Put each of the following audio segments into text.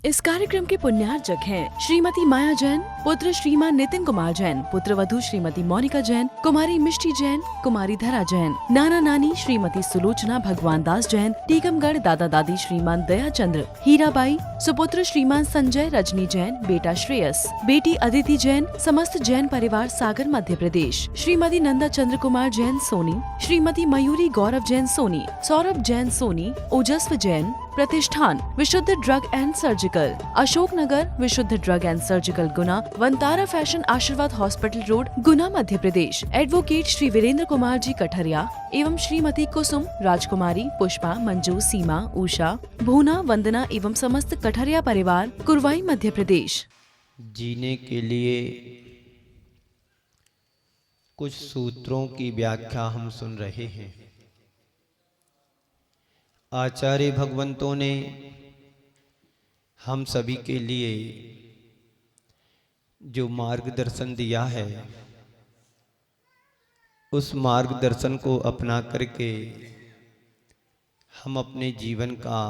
इस कार्यक्रम के पुण्यार्चक हैं श्रीमती माया जैन, पुत्र श्रीमान नितिन कुमार जैन, पुत्र वधू श्रीमती मोनिका जैन, कुमारी मिष्टी जैन, कुमारी धरा जैन, नाना नानी श्रीमती सुलोचना भगवान दास जैन, टीकमगढ़ दादा दादी श्रीमान दया चंद्र, हीराबाई, सुपुत्र श्रीमान संजय रजनी जैन, बेटा श्रेयस, बेटी अदिति जैन, समस्त जैन परिवार सागर मध्य प्रदेश, श्रीमती नंदा चंद्र कुमार जैन सोनी, श्रीमती मयूरी गौरव जैन सोनी, सौरभ जैन सोनी, ओजस्व जैन, प्रतिष्ठान विशुद्ध drug and surgical, Ashok Nagar विशुद्ध drug and surgical Guna, Vantara fashion आशीर्वाद हॉस्पिटल रोड गुना मध्य प्रदेश, एडवोकेट श्री वीरेंद्र कुमार जी कठरिया एवं श्रीमती कुसुम, राजकुमारी, पुष्पा, मंजू, सीमा, उषा, भूना, वंदना एवं समस्त कठरिया परिवार कुरवाई मध्य प्रदेश। जीने के लिए कुछ सूत्रों की व्याख्या हम सुन रहे हैं। आचार्य भगवंतों ने हम सभी के लिए जो मार्गदर्शन दिया है, उस मार्गदर्शन को अपना करके हम अपने जीवन का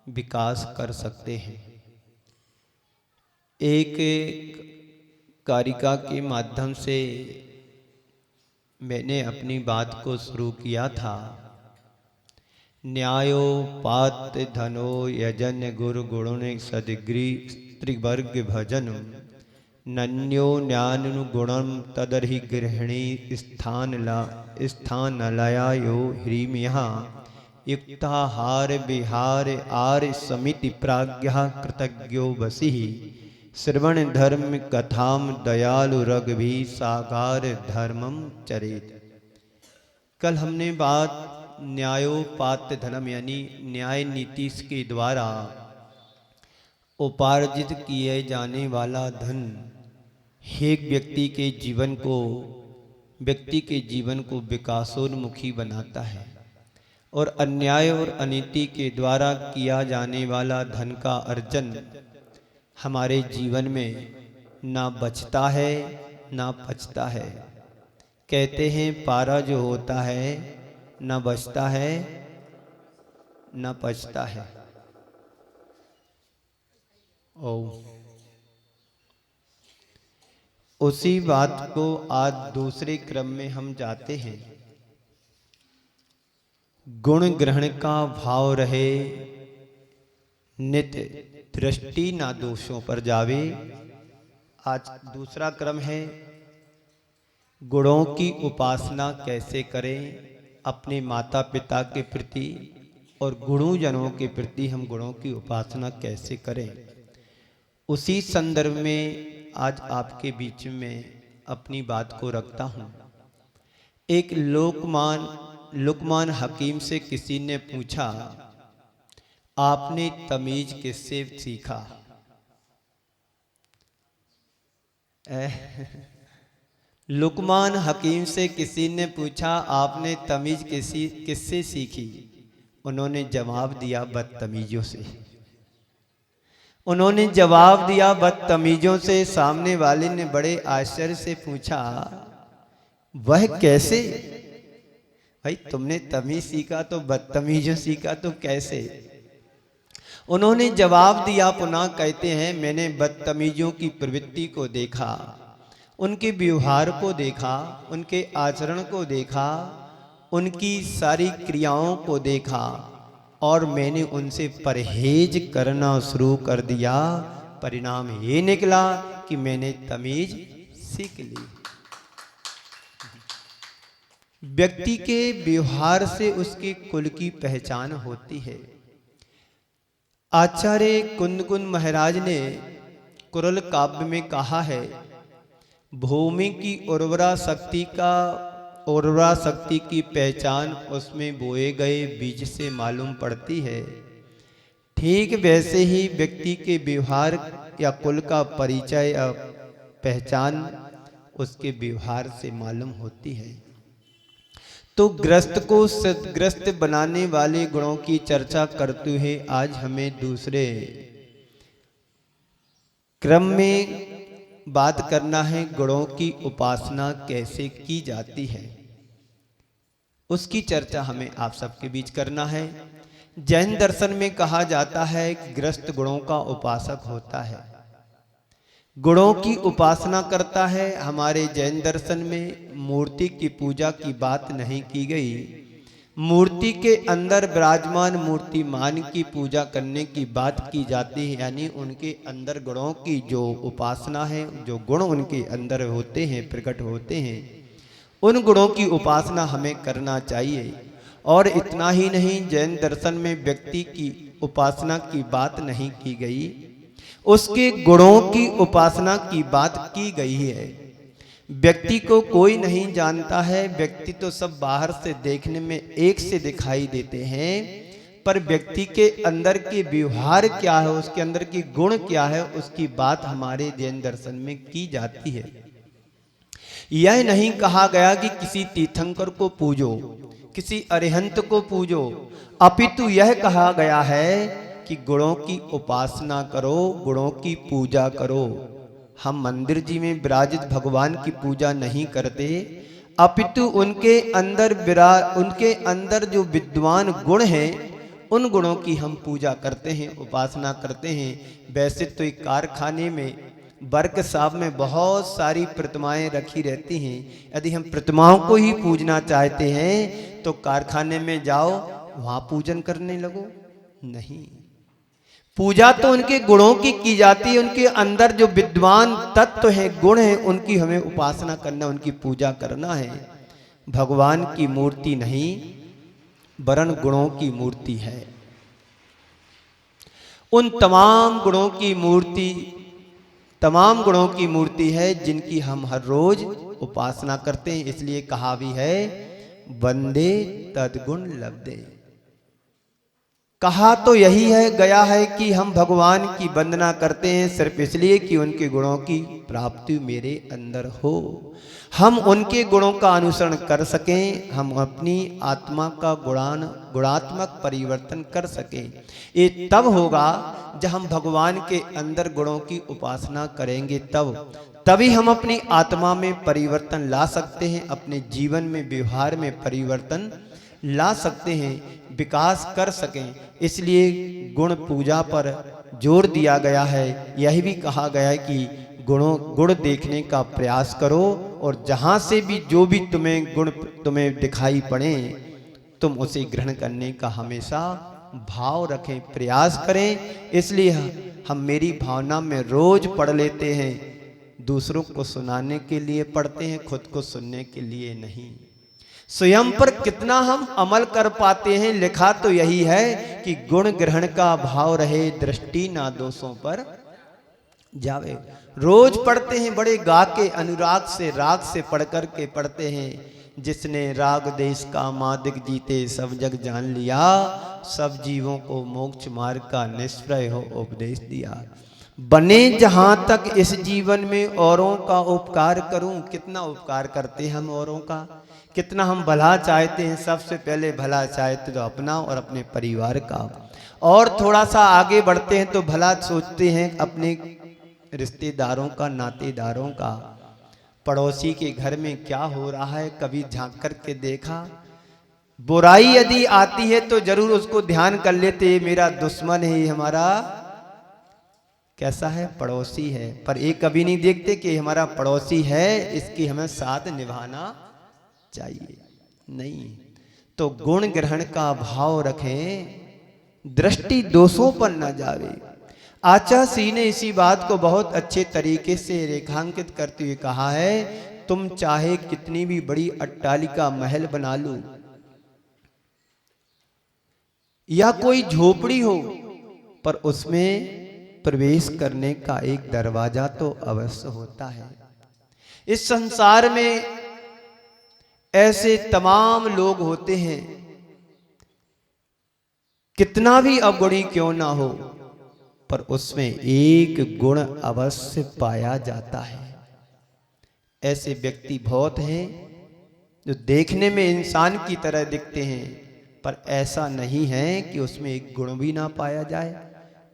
विकास कर सकते हैं। एक कारिका के माध्यम से मैंने अपनी बात को शुरू किया था। न्यायोपात धनो यजन गुरु गुणुन सदग्री त्रिवर्ग भजन नन्यो न्यानुगुणम तदर्हि गृहिणी स्थानलयायो ह्रीमिया युक्ताहार विहार आर्य समिति प्राज्ञः कृतज्ञो वसिः श्रवण धर्म कथाम दयालु रघुभी सागार धर्मम चरेत। कल हमने बात न्यायोपात धर्म यानी न्याय नीति के द्वारा उपार्जित किए जाने वाला धन एक व्यक्ति के जीवन को विकासोन्मुखी बनाता है, और अन्याय और अनीति के द्वारा किया जाने वाला धन का अर्जन हमारे जीवन में ना बचता है ना पचता है। कहते हैं पारा जो होता है न बचता है न पचता है। उसी बात को आज दूसरे क्रम में हम जाते हैं। गुण ग्रहण का भाव रहे, नित्य दृष्टि ना दोषों पर जावे। आज दूसरा क्रम है गुणों की उपासना कैसे करें। अपने माता पिता के प्रति और गुरुजनों के प्रति हम गुणों की उपासना कैसे करें, उसी संदर्भ में आज आपके बीच में अपनी बात को रखता हूं। एक लुकमान हकीम से किसी ने पूछा, आपने तमीज किससे सीखा? लुकमान हकीम से किसी ने पूछा, आपने तमीज किससे सीखी? उन्होंने जवाब दिया, बदतमीजों से। उन्होंने जवाब दिया बदतमीजों से। सामने वाले ने बड़े आश्चर्य से पूछा, वह कैसे? भाई तुमने तमीज सीखा तो बदतमीजों सीखा तो कैसे? उन्होंने जवाब दिया, पुनः कहते हैं, मैंने बदतमीजों की प्रवृत्ति को देखा, उनके व्यवहार को देखा, उनके आचरण को देखा, उनकी सारी क्रियाओं को देखा, और मैंने उनसे परहेज करना शुरू कर दिया। परिणाम ये निकला कि मैंने तमीज सीख ली। व्यक्ति के व्यवहार से उसके कुल की पहचान होती है। आचार्य कुंदकुंद महाराज ने कुरल काव्य में कहा है, भूमि की उर्वरा शक्ति की पहचान उसमें बोए गए बीज से मालूम पड़ती है। ठीक वैसे ही व्यक्ति के व्यवहार या कुल का परिचय या पहचान उसके व्यवहार से मालूम होती है। तो ग्रस्त को सद्ग्रस्त बनाने वाले गुणों की चर्चा करते हुए आज हमें दूसरे क्रम में बात करना है, गुणों की उपासना कैसे की जाती है, उसकी चर्चा हमें आप सबके बीच करना है। जैन दर्शन में कहा जाता है कि गृहस्थ गुणों का उपासक होता है, गुणों की उपासना करता है। हमारे जैन दर्शन में मूर्ति की पूजा की बात नहीं की गई, मूर्ति के अंदर विराजमान मूर्तिमान की पूजा करने की बात की जाती है। यानी उनके अंदर गुणों की जो उपासना है, जो गुण उनके अंदर होते हैं, प्रकट होते हैं, उन गुणों की उपासना हमें करना चाहिए। और इतना ही नहीं, जैन दर्शन में व्यक्ति की उपासना की बात नहीं की गई, उसके गुणों की उपासना की बात की गई है। व्यक्ति को कोई नहीं जानता है, व्यक्ति तो सब बाहर से देखने में एक से दिखाई देते हैं, पर व्यक्ति के अंदर के व्यवहार क्या है, उसके अंदर की गुण क्या है, उसकी बात हमारे जैन दर्शन में की जाती है। यह नहीं कहा गया कि किसी तीर्थंकर को पूजो, किसी अरिहंत को पूजो, अपितु यह कहा गया है कि गुणों की उपासना करो, गुणों की पूजा करो। हम मंदिर जी में विराजित भगवान की पूजा नहीं करते, अपितु उनके अंदर जो विद्वान गुण हैं, उन गुणों की हम पूजा करते हैं, उपासना करते हैं। वैसे तो एक कारखाने में, वर्कशॉप में बहुत सारी प्रतिमाएं रखी रहती हैं। यदि हम प्रतिमाओं को ही पूजना चाहते हैं तो कारखाने में जाओ, वहां पूजन करने लगो। नहीं, पूजा तो उनके गुणों की जाती है, उनके अंदर जो विद्वान तत्व हैं, गुण हैं, उनकी हमें उपासना करना, उनकी पूजा करना है। भगवान की मूर्ति नहीं, वरन गुणों की मूर्ति है। उन तमाम गुणों की मूर्ति है जिनकी हम हर रोज उपासना करते हैं। इसलिए कहा भी है, वंदे तद्गुण लब्धे। कहा तो यही है, गया है कि हम भगवान की वंदना करते हैं सिर्फ इसलिए कि उनके गुणों की प्राप्ति मेरे अंदर हो, हम उनके गुणों का अनुसरण कर सकें, हम अपनी आत्मा का गुणात्मक परिवर्तन कर सकें। ये तब होगा जब हम भगवान के अंदर गुणों की उपासना करेंगे, तभी हम अपनी आत्मा में परिवर्तन ला सकते हैं, अपने जीवन में, व्यवहार में परिवर्तन ला सकते हैं, विकास कर सकें। इसलिए गुण पूजा पर जोर दिया गया है। यह भी कहा गया है कि गुण देखने का प्रयास करो, और जहां से भी जो भी गुण तुम्हें दिखाई पड़े, तुम उसे ग्रहण करने का हमेशा भाव रखें, प्रयास करें। इसलिए हम मेरी भावना में रोज पढ़ लेते हैं, दूसरों को सुनाने के लिए पढ़ते हैं, खुद को सुनने के लिए नहीं। स्वयं पर कितना हम अमल कर पाते हैं, लिखा तो यही है कि गुण ग्रहण का भाव रहे, दृष्टि ना दोषों पर जावे। रोज पढ़ते हैं, बड़े गा के, अनुराग से, राग से पढ़ कर के पढ़ते हैं। जिसने राग देश का मादिक जीते, सब जग जान लिया, सब जीवों को मोक्ष मार्ग का निष्प्रय हो उपदेश दिया। बने जहां तक इस जीवन में औरों का उपकार करूं। कितना उपकार करते हैं हम औरों का, कितना हम भला चाहते हैं। सबसे पहले भला चाहते तो अपना और अपने परिवार का, और थोड़ा सा आगे बढ़ते हैं तो भला सोचते हैं अपने रिश्तेदारों का, नातेदारों का। पड़ोसी के घर में क्या हो रहा है कभी झांक कर के देखा? बुराई यदि आती है तो जरूर उसको ध्यान कर लेते, मेरा दुश्मन है, हमारा कैसा है, पड़ोसी है। पर ये कभी नहीं देखते कि हमारा पड़ोसी है, इसकी हमें साथ निभाना चाहिए। नहीं, तो गुण ग्रहण का भाव रखें, दृष्टि दोषों पर न जावे। आचार्य ने इसी बात को बहुत अच्छे तरीके से रेखांकित करते हुए कहा है, तुम चाहे कितनी भी बड़ी अट्टालिका, महल बना लो, या कोई झोपड़ी हो, पर उसमें प्रवेश करने का एक दरवाजा तो अवश्य होता है। इस संसार में ऐसे तमाम लोग होते हैं, कितना भी अवगुणी क्यों ना हो, पर उसमें एक गुण अवश्य पाया जाता है। ऐसे व्यक्ति बहुत हैं जो देखने में इंसान की तरह दिखते हैं, पर ऐसा नहीं है कि उसमें एक गुण भी ना पाया जाए,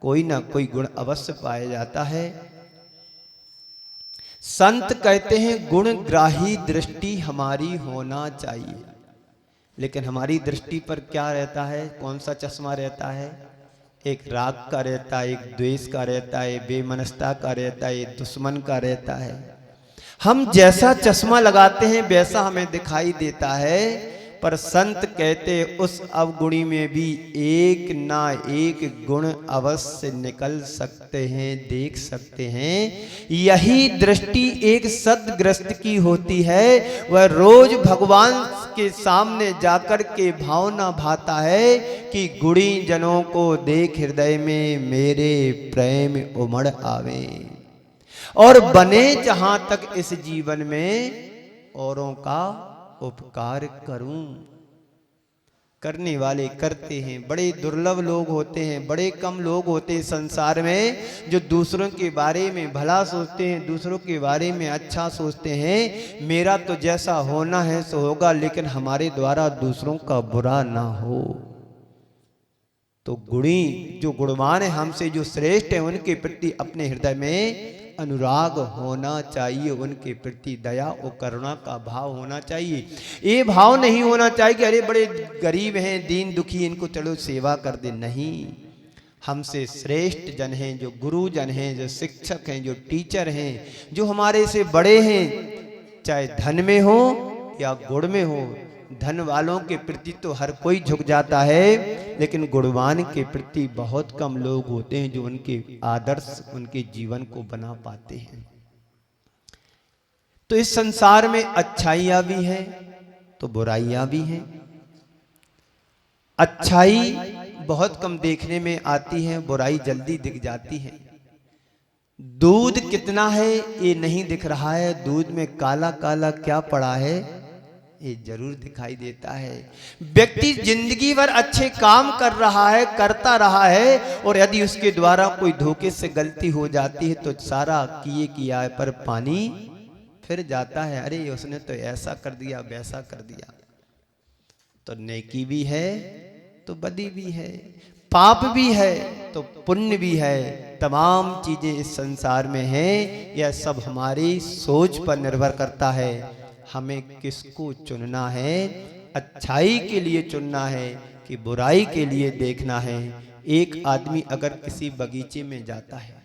कोई ना कोई गुण अवश्य पाया जाता है। संत कहते हैं, गुण ग्राही दृष्टि हमारी होना चाहिए। लेकिन हमारी दृष्टि पर क्या रहता है, कौन सा चश्मा रहता है? एक राग का रहता है, एक द्वेष का रहता है, बेमनस्ता का रहता है, एक दुश्मन का रहता है। हम जैसा चश्मा लगाते हैं वैसा हमें दिखाई देता है। पर संत कहते उस अवगुणी में भी एक ना एक गुण अवश्य निकल सकते हैं, देख सकते हैं। यही दृष्टि एक सद्ग्रस्त की होती है। वह रोज भगवान के सामने जाकर के भावना भाता है कि गुणी जनों को देख हृदय में मेरे प्रेम उमड़ आवे, और बने जहां तक इस जीवन में औरों का उपकार करूं। करने वाले करते हैं, बड़े दुर्लभ लोग होते हैं, बड़े कम लोग होते हैं संसार में जो दूसरों के बारे में भला सोचते हैं, दूसरों के बारे में अच्छा सोचते हैं। मेरा तो जैसा होना है सो होगा, लेकिन हमारे द्वारा दूसरों का बुरा ना हो। तो गुणी जो गुणवान है, हमसे जो श्रेष्ठ है, उनके प्रति अपने हृदय में अनुराग होना चाहिए, उनके प्रति दया और करुणा का भाव होना चाहिए। ये भाव नहीं होना चाहिए कि अरे बड़े गरीब हैं, दीन दुखी, इनको चलो सेवा कर दे। नहीं, हमसे श्रेष्ठ जन हैं, जो गुरुजन हैं, जो शिक्षक हैं, जो टीचर हैं, जो हमारे से बड़े हैं, चाहे धन में हो या गुण में हो। धन वालों के प्रति तो हर कोई झुक जाता है, लेकिन गुणवान के प्रति बहुत कम लोग होते हैं जो उनके आदर्श, उनके जीवन को बना पाते हैं। तो इस संसार में अच्छाइयां भी हैं तो बुराइयां भी हैं। अच्छाई बहुत कम देखने में आती है, बुराई जल्दी दिख जाती है। दूध कितना है ये नहीं दिख रहा है, दूध में काला काला क्या पड़ा है ये जरूर दिखाई देता है। व्यक्ति जिंदगी भर अच्छे काम कर रहा है, करता रहा है, और यदि उसके द्वारा कोई धोखे से गलती हो जाती है तो सारा किए किया पर पानी फिर जाता है। अरे उसने तो ऐसा कर दिया, वैसा कर दिया। तो नेकी भी है तो बदी भी है, पाप भी है तो पुण्य भी है। तमाम चीजें इस संसार में हैं। यह सब हमारी सोच पर निर्भर करता है, हमें किसको चुनना है। अच्छाई के लिए चुनना है कि बुराई के लिए देखना है। एक आदमी अगर किसी बगीचे में जाता है,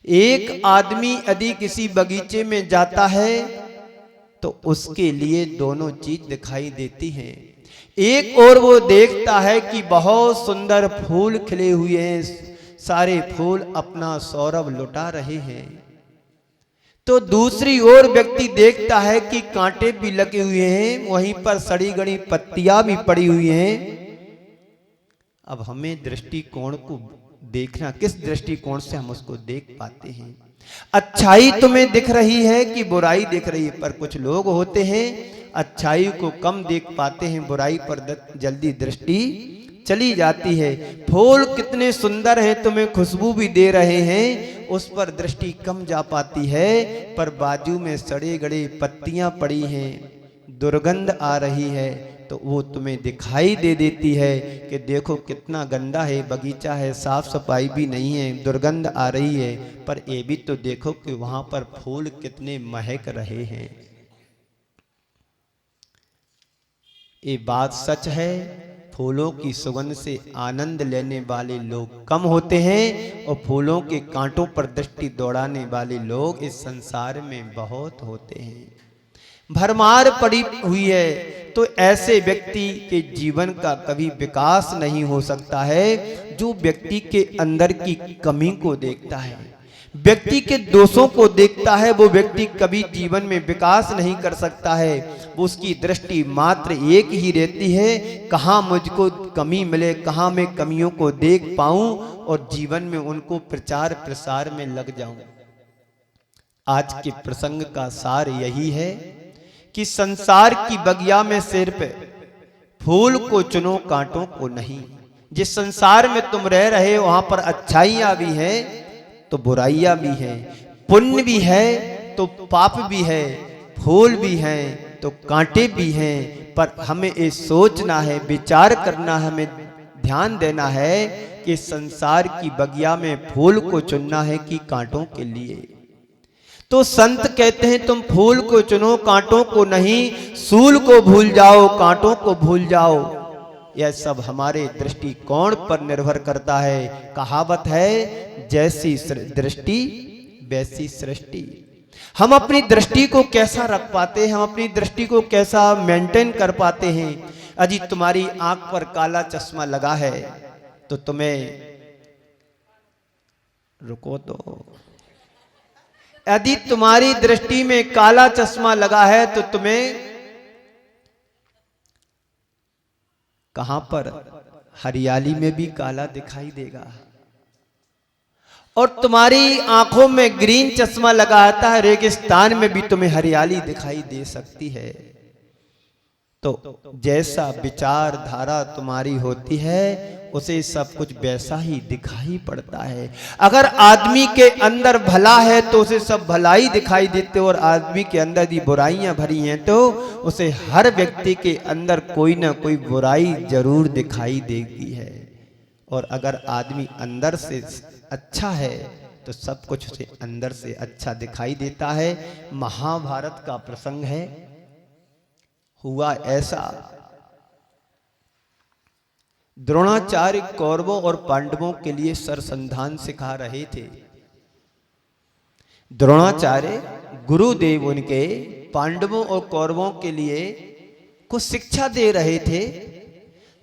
एक आदमी यदि किसी बगीचे में जाता है तो उसके लिए दोनों चीज दिखाई देती हैं। एक और वो देखता है कि बहुत सुंदर फूल खिले हुए हैं, सारे फूल अपना सौरभ लुटा रहे हैं। तो दूसरी ओर व्यक्ति देखता है कि कांटे भी लगे हुए हैं, वहीं पर सड़ी गड़ी पत्तियां भी पड़ी हुई हैं। अब हमें दृष्टिकोण को देखना, किस दृष्टिकोण से हम उसको देख पाते हैं। अच्छाई तुम्हें दिख रही है कि बुराई दिख रही है। पर कुछ लोग होते हैं अच्छाई को कम देख पाते हैं, बुराई पर जल्दी दृष्टि चली जाती है। फूल कितने सुंदर हैं, तुम्हें खुशबू भी दे रहे हैं, उस पर दृष्टि कम जा पाती है। पर बाजू में सड़े गड़े पत्तियां पड़ी हैं, दुर्गंध आ रही है, तो वो तुम्हें दिखाई दे देती है कि देखो कितना गंदा है बगीचा है, साफ सफाई भी नहीं है, दुर्गंध आ रही है। पर ये भी तो देखो कि वहां पर फूल कितने महक रहे हैं। ये बात सच है, फूलों की सुगंध से आनंद लेने वाले लोग कम होते हैं और फूलों के कांटों पर दृष्टि दौड़ाने वाले लोग इस संसार में बहुत होते हैं। भरमार पड़ी हुई है, तो ऐसे व्यक्ति के जीवन का कभी विकास नहीं हो सकता है। जो व्यक्ति के अंदर की कमी को देखता है, व्यक्ति के दोषों को देखता है, वो व्यक्ति कभी जीवन में विकास नहीं कर सकता है। वो उसकी दृष्टि मात्र एक ही रहती है, कहाँ मुझको कमी मिले, कहाँ मैं कमियों को देख पाऊं और जीवन में उनको प्रचार प्रसार में लग जाऊं। आज के प्रसंग का सार यही है कि संसार की बगिया में सिर्फ फूल को चुनो, कांटों को नहीं। जिस संसार में तुम रह रहे हो वहां पर अच्छाइयां भी हैं तो बुराइयां भी हैं, पुण्य भी है तो पाप भी है, फूल भी हैं तो कांटे भी हैं। पर हमें ये सोचना है, विचार करना है, हमें ध्यान देना है कि संसार की बगिया में फूल को चुनना है कि कांटों के लिए। तो संत कहते हैं तुम फूल को चुनो कांटों को नहीं, सूल को भूल जाओ कांटों को भूल जाओ। यह सब हमारे दृष्टिकोण पर निर्भर करता है। कहावत है जैसी दृष्टि वैसी सृष्टि। हम अपनी दृष्टि को कैसा रख पाते हैं, हम अपनी दृष्टि को कैसा मेंटेन कर पाते हैं। अजी तुम्हारी आंख पर काला चश्मा लगा है तो तुम्हें रुको तो, यदि तुम्हारी दृष्टि में काला चश्मा लगा है तो तुम्हें कहां पर, हरियाली में भी काला दिखाई देगा। और तुम्हारी आंखों में ग्रीन चश्मा लगाता है, रेगिस्तान में भी तुम्हें हरियाली दिखाई दे सकती है। तो जैसा विचार धारा तुम्हारी होती है उसे सब कुछ वैसा ही दिखाई पड़ता है। अगर आदमी के अंदर भला है तो उसे सब भलाई दिखाई देते, और आदमी के अंदर यदि बुराइयां भरी हैं तो उसे हर व्यक्ति के अंदर कोई ना कोई बुराई जरूर दिखाई देती है। और अगर आदमी अंदर से अच्छा है तो सब कुछ उसे अंदर से अच्छा दिखाई देता है। महाभारत का प्रसंग है, हुआ ऐसा, द्रोणाचार्य कौरवों और पांडवों के लिए सरसंधान सिखा रहे थे। द्रोणाचार्य गुरुदेव उनके पांडवों और कौरवों के लिए कुछ शिक्षा दे रहे थे।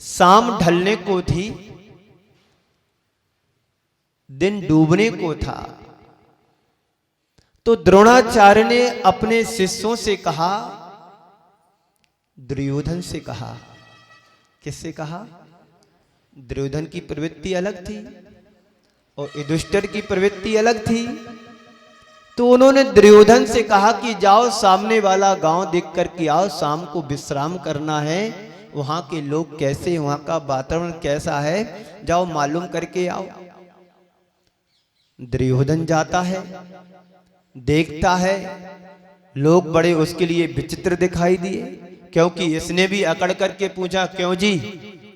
शाम ढलने को थी, दिन डूबने को था। तो द्रोणाचार्य ने अपने शिष्यों से कहा, दुर्योधन से कहा, किससे कहा? दुर्योधन की प्रवृत्ति अलग थी और युधिष्ठिर की प्रवृत्ति अलग थी। तो उन्होंने दुर्योधन से कहा कि जाओ सामने वाला गांव देख कर के आओ, शाम को विश्राम करना है, वहां के लोग कैसे, वहां का वातावरण कैसा है, जाओ मालूम करके आओ। दुर्योधन जाता है, देखता है लोग बड़े उसके लिए विचित्र दिखाई दिए, क्योंकि इसने भी अकड़ करके पूछा, क्यों जी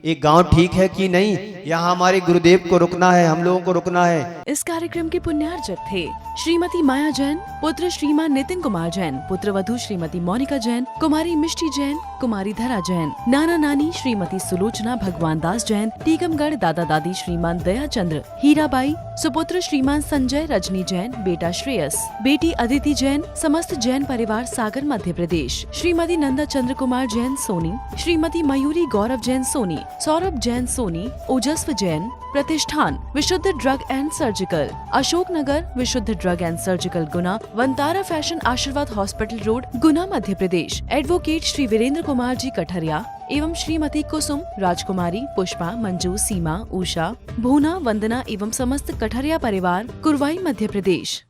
ये गांव ठीक है कि नहीं, यहाँ हमारे गुरुदेव को रुकना है, हम लोगों को रुकना है। इस कार्यक्रम के पुण्यार्चक थे श्रीमती माया जैन, पुत्र श्रीमान नितिन कुमार जैन, पुत्र वधू श्रीमती मोनिका जैन, कुमारी मिष्टी जैन, कुमारी धरा जैन, नाना नानी श्रीमती सुलोचना भगवान दास जैन, टीकमगढ़ दादा दादी श्रीमान दया चंद्र, हीराबाई, सुपुत्र श्रीमान संजय रजनी जैन, बेटा श्रेयस, बेटी अदिति जैन, समस्त जैन परिवार सागर मध्य प्रदेश, श्रीमती नंदा चंद्र कुमार जैन सोनी, श्रीमती मयूरी गौरव जैन सोनी, सौरभ जैन सोनी, ओजस्व जैन, प्रतिष्ठान विशुद्ध drug and surgical, Ashok Nagar विशुद्ध drug and surgical Guna, Vantara fashion आशीर्वाद हॉस्पिटल रोड गुना मध्य प्रदेश, एडवोकेट श्री वीरेंद्र कुमार जी कठरिया एवं श्रीमती कुसुम, राजकुमारी, पुष्पा, मंजू, सीमा, उषा, भूना, वंदना एवं समस्त कठरिया परिवार कुरवाई मध्य प्रदेश।